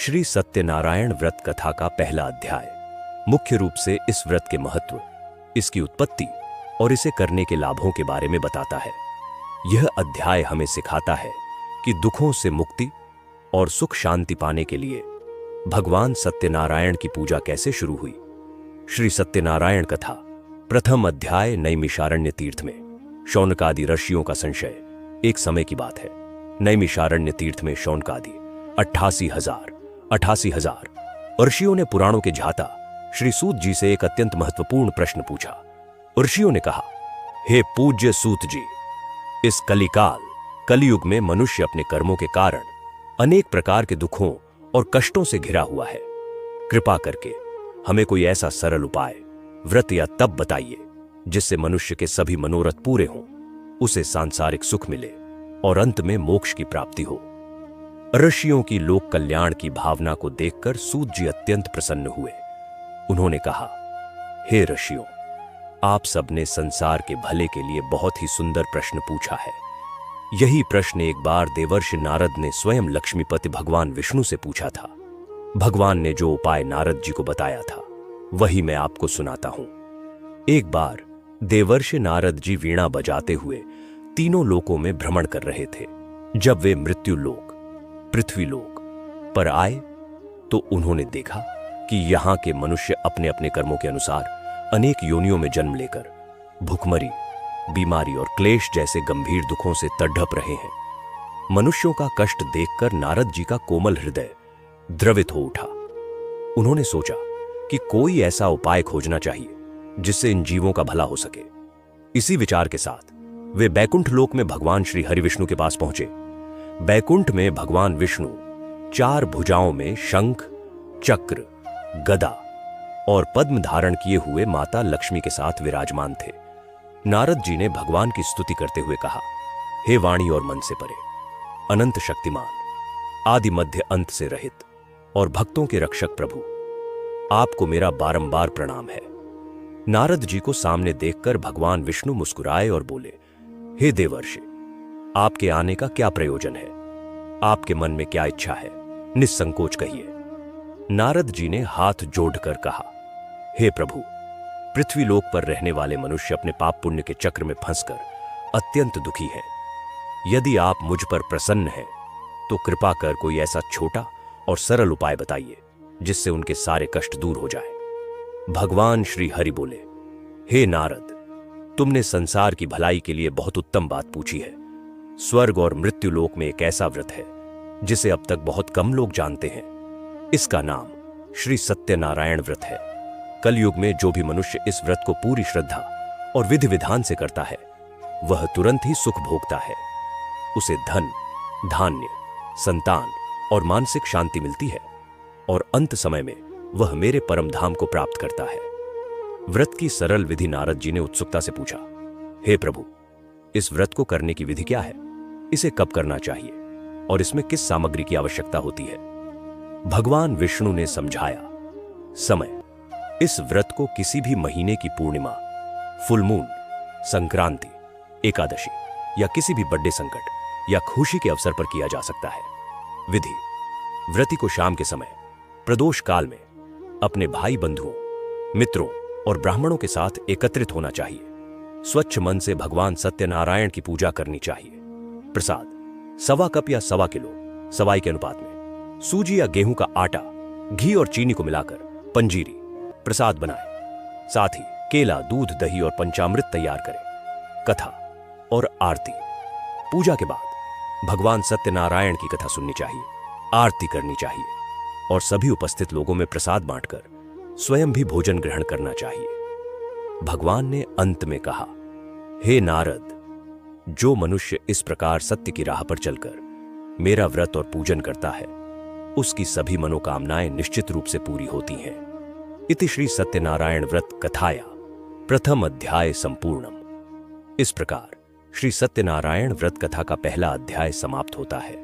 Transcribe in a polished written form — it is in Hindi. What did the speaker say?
श्री सत्यनारायण व्रत कथा का पहला अध्याय मुख्य रूप से इस व्रत के महत्व, इसकी उत्पत्ति और इसे करने के लाभों के बारे में बताता है। यह अध्याय हमें सिखाता है कि दुखों से मुक्ति और सुख शांति पाने के लिए भगवान सत्यनारायण की पूजा कैसे शुरू हुई। श्री सत्यनारायण कथा प्रथम अध्याय नैमिषारण्य तीर्थ में शौनकादि ऋषियों का संशय। एक समय की बात है, नैमिषारण्य तीर्थ में शौनकादि 88,000 ऋषियों ने पुराणों के झाता श्री सूत जी से एक अत्यंत महत्वपूर्ण प्रश्न पूछा। ऋषियों ने कहा, हे पूज्य सूत जी, इस कलियुग में मनुष्य अपने कर्मों के कारण अनेक प्रकार के दुखों और कष्टों से घिरा हुआ है। कृपा करके हमें कोई ऐसा सरल उपाय, व्रत या तप बताइए जिससे मनुष्य के सभी मनोरथ पूरे हों, उसे सांसारिक सुख मिले और अंत में मोक्ष की प्राप्ति हो। ऋषियों की लोक कल्याण की भावना को देखकर सूत जी अत्यंत प्रसन्न हुए। उन्होंने कहा, हे ऋषियों, आप सबने संसार के भले के लिए बहुत ही सुंदर प्रश्न पूछा है। यही प्रश्न एक बार देवर्षि नारद ने स्वयं लक्ष्मीपति भगवान विष्णु से पूछा था। भगवान ने जो उपाय नारद जी को बताया था वही मैं आपको सुनाता हूं। एक बार देवर्षि नारद जी वीणा बजाते हुए तीनों लोकों में भ्रमण कर रहे थे। जब वे मृत्यु लोक, पृथ्वी लोक पर आए तो उन्होंने देखा कि यहां के मनुष्य अपने अपने कर्मों के अनुसार अनेक योनियों में जन्म लेकर भुखमरी, बीमारी और क्लेश जैसे गंभीर दुखों से तड़प रहे हैं। मनुष्यों का कष्ट देखकर नारद जी का कोमल हृदय द्रवित हो उठा। उन्होंने सोचा कि कोई ऐसा उपाय खोजना चाहिए जिससे इन जीवों का भला हो सके। इसी विचार के साथ वे बैकुंठ लोक में भगवान श्री हरि विष्णु के पास पहुंचे। बैकुंठ में भगवान विष्णु 4 भुजाओं में शंख, चक्र, गदा और पद्म धारण किए हुए माता लक्ष्मी के साथ विराजमान थे। नारद जी ने भगवान की स्तुति करते हुए कहा, हे वाणी और मन से परे, अनंत शक्तिमान, आदि मध्य अंत से रहित और भक्तों के रक्षक प्रभु, आपको मेरा बारंबार प्रणाम है। नारद जी को सामने देखकर भगवान विष्णु मुस्कुराए और बोले, हे देवर्षि, आपके आने का क्या प्रयोजन है? आपके मन में क्या इच्छा है? निस्संकोच कहिए। नारद जी ने हाथ जोड़कर कहा, हे प्रभु, पृथ्वी लोक पर रहने वाले मनुष्य अपने पाप पुण्य के चक्र में फंसकर अत्यंत दुखी हैं। यदि आप मुझ पर प्रसन्न हैं तो कृपा कर कोई ऐसा छोटा और सरल उपाय बताइए जिससे उनके सारे कष्ट दूर हो जाए। भगवान श्री हरि बोले, हे नारद, तुमने संसार की भलाई के लिए बहुत उत्तम बात पूछी है। स्वर्ग और मृत्यु लोक में एक ऐसा व्रत है जिसे अब तक बहुत कम लोग जानते हैं। इसका नाम श्री सत्यनारायण व्रत है। कलयुग में जो भी मनुष्य इस व्रत को पूरी श्रद्धा और विधि विधान से करता है वह तुरंत ही सुख भोगता है। उसे धन, धान्य, संतान और मानसिक शांति मिलती है और अंत समय में वह मेरे परम धाम को प्राप्त करता है। व्रत की सरल विधि नारद जी ने उत्सुकता से पूछा, हे प्रभु, इस व्रत को करने की विधि क्या है? इसे कब करना चाहिए और इसमें किस सामग्री की आवश्यकता होती है? भगवान विष्णु ने समझाया, समय, इस व्रत को किसी भी महीने की पूर्णिमा, फुल मून, संक्रांति, एकादशी या किसी भी बड़े संकट या खुशी के अवसर पर किया जा सकता है। विधि, व्रती को शाम के समय प्रदोष काल में अपने भाई बंधुओं, मित्रों और ब्राह्मणों के साथ एकत्रित होना चाहिए। स्वच्छ मन से भगवान सत्यनारायण की पूजा करनी चाहिए। प्रसाद, 1.25 कप या 1.25 किलो सवाई के अनुपात में सूजी या गेहूं का आटा, घी और चीनी को मिलाकर पंजीरी प्रसाद बनाएं। साथ ही केला, दूध, दही और पंचामृत तैयार करें। कथा और आरती, पूजा के बाद भगवान सत्यनारायण की कथा सुननी चाहिए, आरती करनी चाहिए और सभी उपस्थित लोगों में प्रसाद बांटकर स्वयं भी भोजन ग्रहण करना चाहिए। भगवान ने अंत में कहा, हे नारद, जो मनुष्य इस प्रकार सत्य की राह पर चलकर मेरा व्रत और पूजन करता है उसकी सभी मनोकामनाएं निश्चित रूप से पूरी होती हैं। इति श्री सत्यनारायण व्रत कथाया प्रथम अध्याय संपूर्णम। इस प्रकार श्री सत्यनारायण व्रत कथा का पहला अध्याय समाप्त होता है।